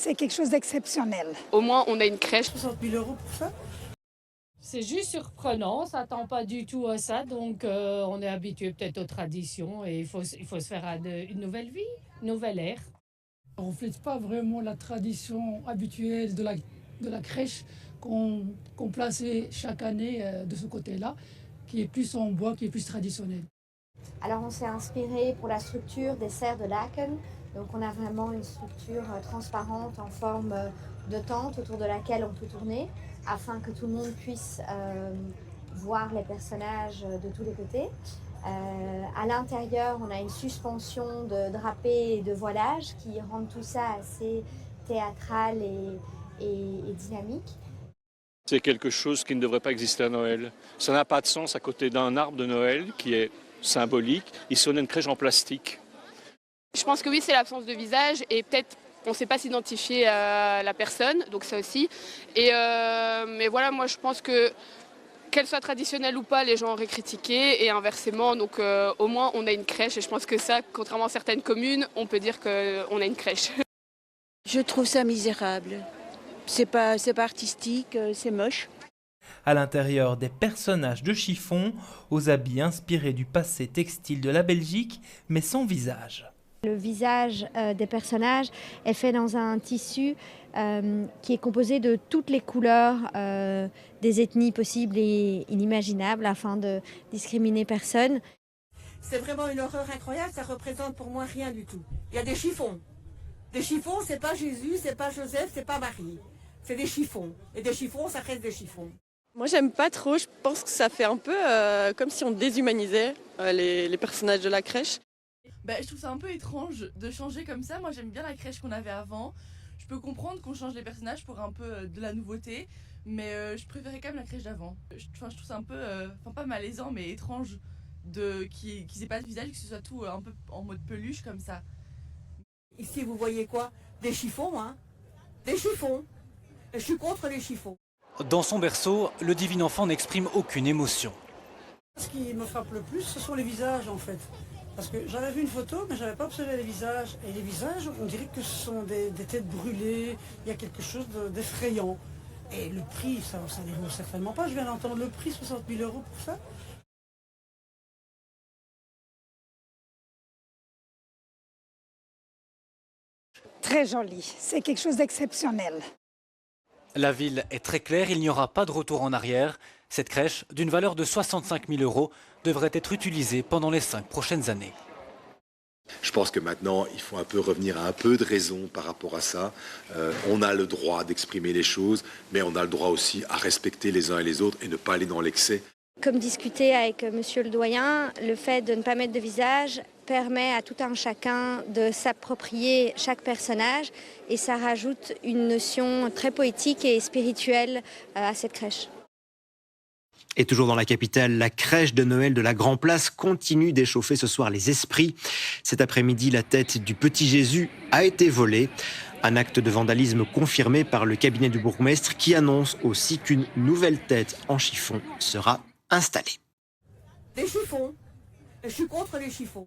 c'est quelque chose d'exceptionnel. Au moins, on a une crèche. 60 000 € pour ça? C'est juste surprenant, on s'attend pas du tout à ça, donc on est habitué peut-être aux traditions et il faut se faire à une nouvelle vie, une nouvelle ère. On ne reflète pas vraiment la tradition habituelle de la crèche qu'on plaçait chaque année de ce côté-là, qui est plus en bois, qui est plus traditionnel. Alors on s'est inspiré pour la structure des serres de Laken. Donc on a vraiment une structure transparente en forme de tente autour de laquelle on peut tourner afin que tout le monde puisse voir les personnages de tous les côtés. À l'intérieur, on a une suspension de drapés et de voilage qui rend tout ça assez théâtral et dynamique. C'est quelque chose qui ne devrait pas exister à Noël. Ça n'a pas de sens à côté d'un arbre de Noël qui est symbolique. Ici, on a une crèche en plastique. Je pense que oui, c'est l'absence de visage et peut-être on ne sait pas s'identifier à la personne, donc ça aussi. Mais voilà, moi je pense que qu'elle soit traditionnelle ou pas, les gens auraient critiqué et inversement. Donc au moins on a une crèche et je pense que ça, contrairement à certaines communes, on peut dire qu'on a une crèche. Je trouve ça misérable. C'est pas artistique, c'est moche. À l'intérieur, des personnages de chiffon aux habits inspirés du passé textile de la Belgique, mais sans visage. Le visage des personnages est fait dans un tissu qui est composé de toutes les couleurs des ethnies possibles et inimaginables afin de discriminer personne. C'est vraiment une horreur incroyable, ça représente pour moi rien du tout. Il y a des chiffons. Des chiffons, c'est pas Jésus, c'est pas Joseph, c'est pas Marie. C'est des chiffons. Et des chiffons, ça reste des chiffons. Moi, j'aime pas trop. Je pense que ça fait un peu comme si on déshumanisait les personnages de la crèche. Je trouve ça un peu étrange de changer comme ça. Moi, j'aime bien la crèche qu'on avait avant. Je peux comprendre qu'on change les personnages pour un peu de la nouveauté, mais je préférais quand même la crèche d'avant. Je trouve ça un peu, pas malaisant, mais étrange qu'ils aient pas de visage, que ce soit tout un peu en mode peluche comme ça. Ici, vous voyez quoi? Des chiffons, hein? Des chiffons. Et je suis contre les chiffons. Dans son berceau, le divin enfant n'exprime aucune émotion. Ce qui me frappe le plus, ce sont les visages en fait. Parce que j'avais vu une photo, mais je n'avais pas observé les visages. Et les visages, on dirait que ce sont des têtes brûlées, il y a quelque chose d'effrayant. Et le prix, ça ne vaut certainement pas. Je viens d'entendre le prix, 60 000 € pour ça. Très joli, c'est quelque chose d'exceptionnel. La ville est très claire, il n'y aura pas de retour en arrière. Cette crèche, d'une valeur de 65 000 €, devrait être utilisée pendant les 5 prochaines années. Je pense que maintenant, il faut un peu revenir à un peu de raison par rapport à ça. On a le droit d'exprimer les choses, mais on a le droit aussi à respecter les uns et les autres et ne pas aller dans l'excès. Comme discuté avec monsieur le doyen, le fait de ne pas mettre de visage permet à tout un chacun de s'approprier chaque personnage et ça rajoute une notion très poétique et spirituelle à cette crèche. Et toujours dans la capitale, la crèche de Noël de la Grand Place continue d'échauffer ce soir les esprits. Cet après-midi, la tête du petit Jésus a été volée. Un acte de vandalisme confirmé par le cabinet du bourgmestre qui annonce aussi qu'une nouvelle tête en chiffon sera installée. Des chiffons. Je suis contre les chiffons.